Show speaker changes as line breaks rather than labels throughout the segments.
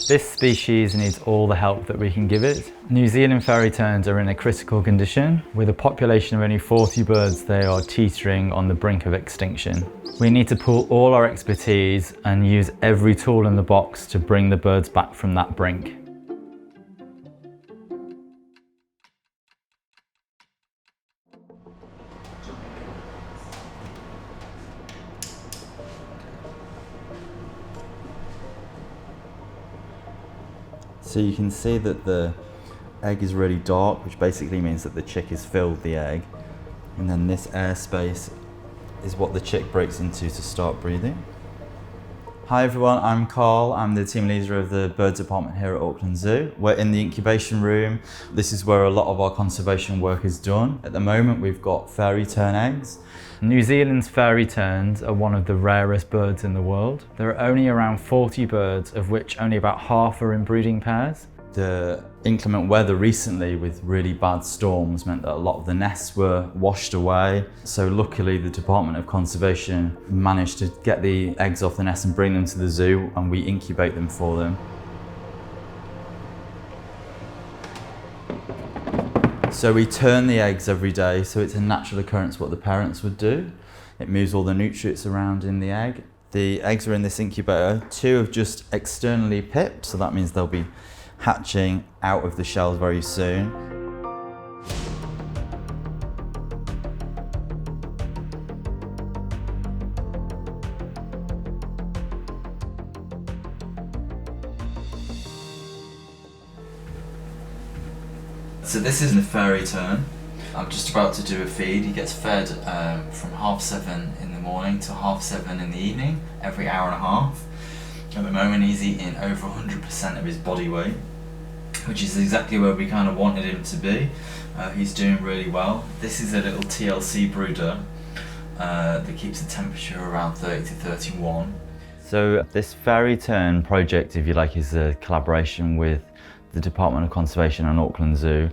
This species needs all the help that we can give it. New Zealand fairy terns are in a critical condition. With a population of only 40 birds, they are teetering on the brink of extinction. We need to pool all our expertise and use every tool in the box to bring the birds back from that brink.
So you can see that the egg is really dark, which basically means that the chick has filled the egg. And then this airspace is what the chick breaks into to start breathing. Hi everyone, I'm Carl. I'm the team leader of the bird department here at Auckland Zoo. We're in the incubation room. This is where a lot of our conservation work is done. At the moment, we've got fairy tern eggs.
New Zealand's fairy terns are one of the rarest birds in the world. There are only around 40 birds, of which only about half are in breeding pairs.
The inclement weather recently with really bad storms meant that a lot of the nests were washed away. So luckily the Department of Conservation managed to get the eggs off the nest and bring them to the zoo, and we incubate them for them. So we turn the eggs every day, so it's a natural occurrence what the parents would do. It moves all the nutrients around in the egg. The eggs are in this incubator. 2 have just externally pipped, so that means they'll be hatching out of the shells very soon. So this is the fairy tern. I'm just about to do a feed. He gets fed from 7:30 in the morning to 7:30 in the evening, every hour and a half. At the moment he's eating over 100% of his body weight, which is exactly where we kind of wanted him to be. He's doing really well. This is a little TLC brooder that keeps the temperature around 30 to 31. So this fairy tern project, if you like, is a collaboration with the Department of Conservation and Auckland Zoo.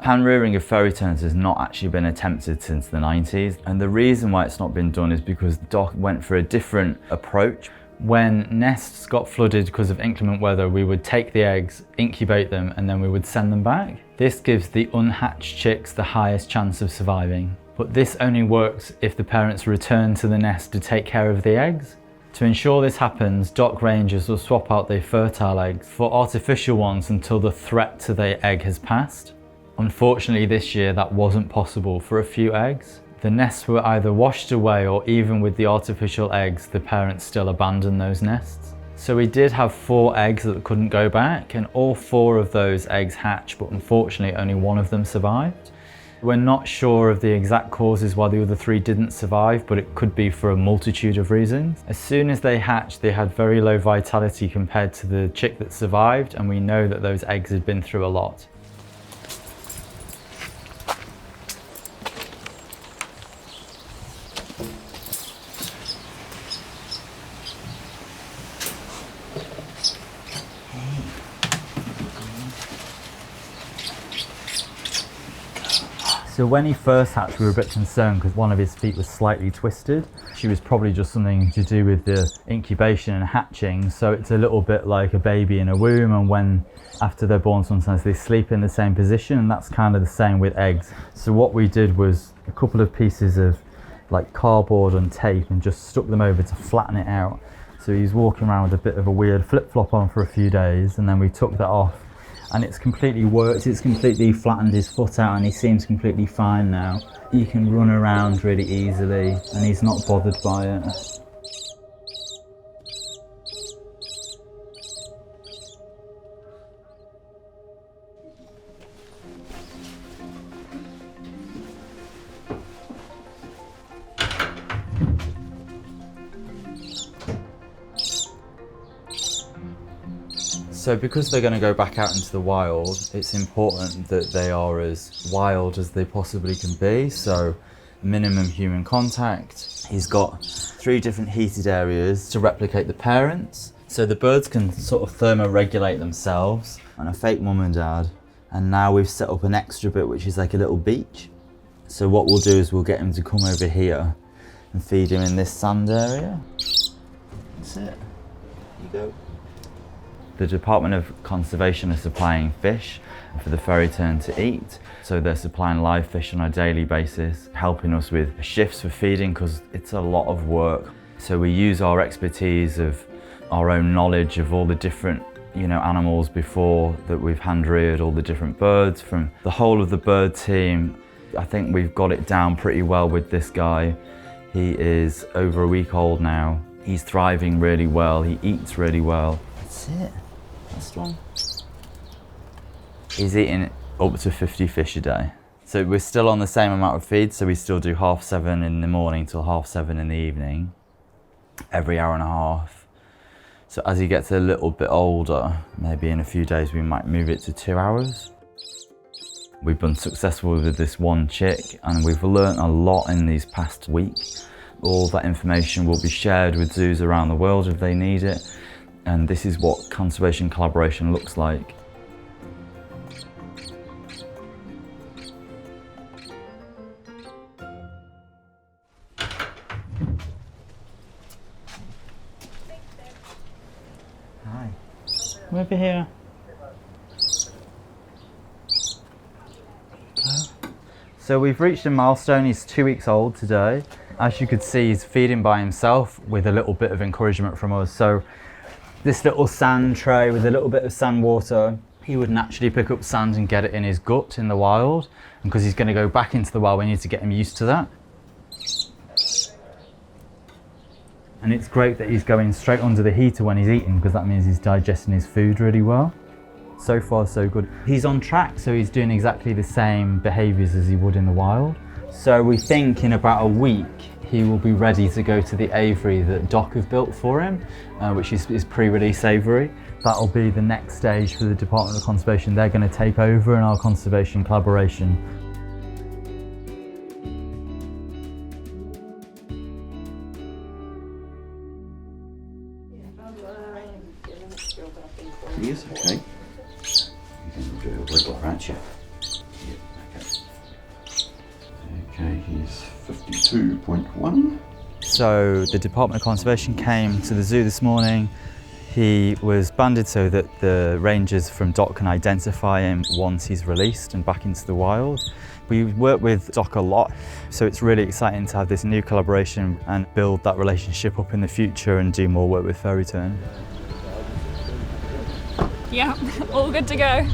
Hand rearing of fairy terns has not actually been attempted since the 90s. And the reason why it's not been done is because Doc went for a different approach.
When nests got flooded because of inclement weather, we would take the eggs, incubate them, and then we would send them back. This gives the unhatched chicks the highest chance of surviving. But this only works if the parents return to the nest to take care of the eggs. To ensure this happens, Doc rangers will swap out their fertile eggs for artificial ones until the threat to their egg has passed. Unfortunately this year that wasn't possible for a few eggs. The nests were either washed away, or even with the artificial eggs, the parents still abandoned those nests. So we did have 4 eggs that couldn't go back, and all 4 of those eggs hatched, but unfortunately only 1 of them survived. We're not sure of the exact causes why the other 3 didn't survive, but it could be for a multitude of reasons. As soon as they hatched, they had very low vitality compared to the chick that survived, and we know that those eggs had been through a lot. So when he first hatched, we were a bit concerned because one of his feet was slightly twisted. She was probably just something to do with the incubation and hatching. So it's a little bit like a baby in a womb, and when after they're born, sometimes they sleep in the same position, and that's kind of the same with eggs. So what we did was a couple of pieces of like cardboard and tape and just stuck them over to flatten it out. So he's walking around with a bit of a weird flip-flop on for a few days, and then we took that off. And it's completely worked. It's completely flattened his foot out, and he seems completely fine now. He can run around really easily, and he's not bothered by it. So because they're going to go back out into the wild, it's important that they are as wild as they possibly can be. So minimum human contact. He's got 3 different heated areas to replicate the parents. So the birds can sort of thermoregulate themselves, and a fake mum and dad. And now we've set up an extra bit, which is like a little beach. So what we'll do is we'll get him to come over here and feed him in this sand area. That's it. There you go. The Department of Conservation are supplying fish for the fairy tern to eat. So they're supplying live fish on a daily basis, helping us with shifts for feeding because it's a lot of work. So we use our expertise of our own knowledge of all the different animals before that we've hand reared, all the different birds from the whole of the bird team. I think we've got it down pretty well with this guy. He is over a week old now. He's thriving really well, he eats really well. That's it, that's strong. He's eating up to 50 fish a day. So we're still on the same amount of feed, so we still do 7:30 in the morning till 7:30 in the evening, every hour and a half. So as he gets a little bit older, maybe in a few days we might move it to 2 hours. We've been successful with this one chick and we've learnt a lot in these past weeks. All that information will be shared with zoos around the world if they need it. And this is what conservation collaboration looks like. Hi. Come over here. So we've reached a milestone. He's 2 weeks old today. As you could see, he's feeding by himself with a little bit of encouragement from us. So this little sand tray with a little bit of sand water, he would naturally pick up sand and get it in his gut in the wild. And because he's going to go back into the wild, we need to get him used to that. And it's great that he's going straight under the heater when he's eating because that means he's digesting his food really well. So far, so good. He's on track, so he's doing exactly the same behaviours as he would in the wild. So we think in about a week, he will be ready to go to the aviary that Doc have built for him, which is pre-release aviary. That'll be the next stage for the Department of Conservation. They're going to take over in our conservation collaboration.
Yes, okay. You can do a wiggle, aren't you? Yeah, okay. Okay, he's 52.1.
So the Department of Conservation came to the zoo this morning. He was banded so that the rangers from DOC can identify him once he's released and back into the wild. We work with DOC a lot, so it's really exciting to have this new collaboration and build that relationship up in the future and do more work with fairy tern.
Yeah, all good to go.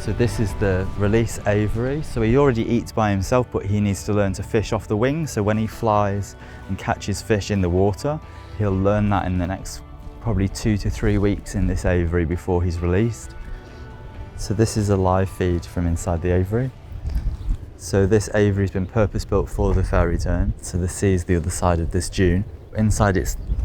So this is the release aviary. So he already eats by himself, but he needs to learn to fish off the wing. So when he flies and catches fish in the water, he'll learn that in the next probably 2 to 3 weeks in this aviary before he's released. So this is a live feed from inside the aviary. So this aviary has been purpose-built for the fairy tern. So the sea is the other side of this dune. Inside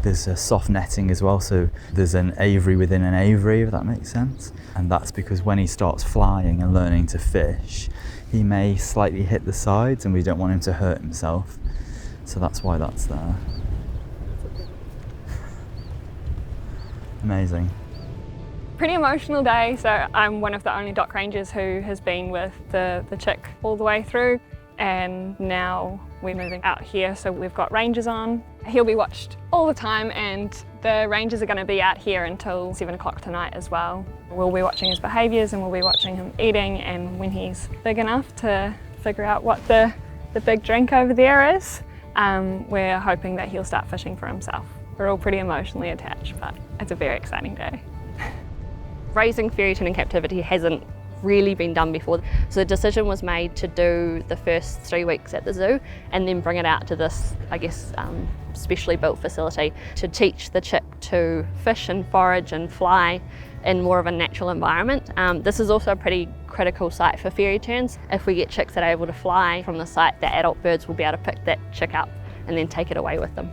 there's a soft netting as well, so there's an aviary within an aviary, if that makes sense. And that's because when he starts flying and learning to fish, he may slightly hit the sides and we don't want him to hurt himself. So that's why that's there. Amazing.
Pretty emotional day, so I'm one of the only DOC rangers who has been with the chick all the way through, and now we're moving out here, so we've got rangers on. He'll be watched all the time and the rangers are going to be out here until 7 o'clock tonight as well. We'll be watching his behaviours and we'll be watching him eating, and when he's big enough to figure out what the big drink over there is, we're hoping that he'll start fishing for himself. We're all pretty emotionally attached, but it's a very exciting day.
Raising fairy tern in captivity hasn't really been done before. So the decision was made to do the first 3 weeks at the zoo and then bring it out to this, I guess, specially built facility to teach the chick to fish and forage and fly in more of a natural environment. This is also a pretty critical site for fairy terns. If we get chicks that are able to fly from the site, the adult birds will be able to pick that chick up and then take it away with them.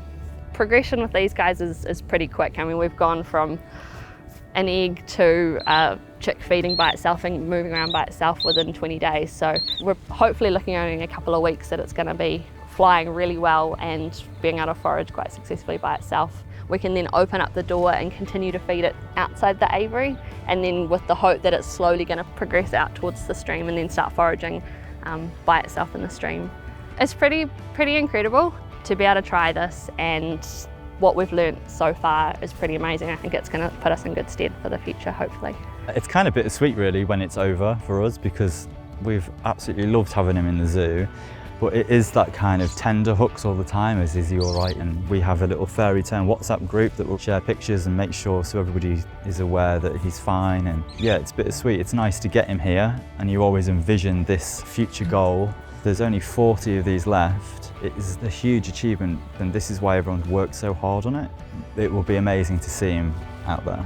Progression with these guys is pretty quick. I mean, we've gone from an egg to a chick feeding by itself and moving around by itself within 20 days. So we're hopefully looking only in a couple of weeks that it's going to be flying really well and being able to forage quite successfully by itself. We can then open up the door and continue to feed it outside the aviary, and then with the hope that it's slowly going to progress out towards the stream and then start foraging by itself in the stream. It's pretty incredible to be able to try this, and what we've learnt so far is pretty amazing. I think it's going to put us in good stead for the future, hopefully.
It's kind of bittersweet really when it's over for us, because we've absolutely loved having him in the zoo, but it is that kind of tender hooks all the time, is he all right? And we have a little fairy tern WhatsApp group that will share pictures and make sure so everybody is aware that he's fine. And yeah, it's bittersweet. It's nice to get him here, and you always envision this future goal. There's only 40 of these left. It is a huge achievement, and this is why everyone's worked so hard on it. It will be amazing to see him out there.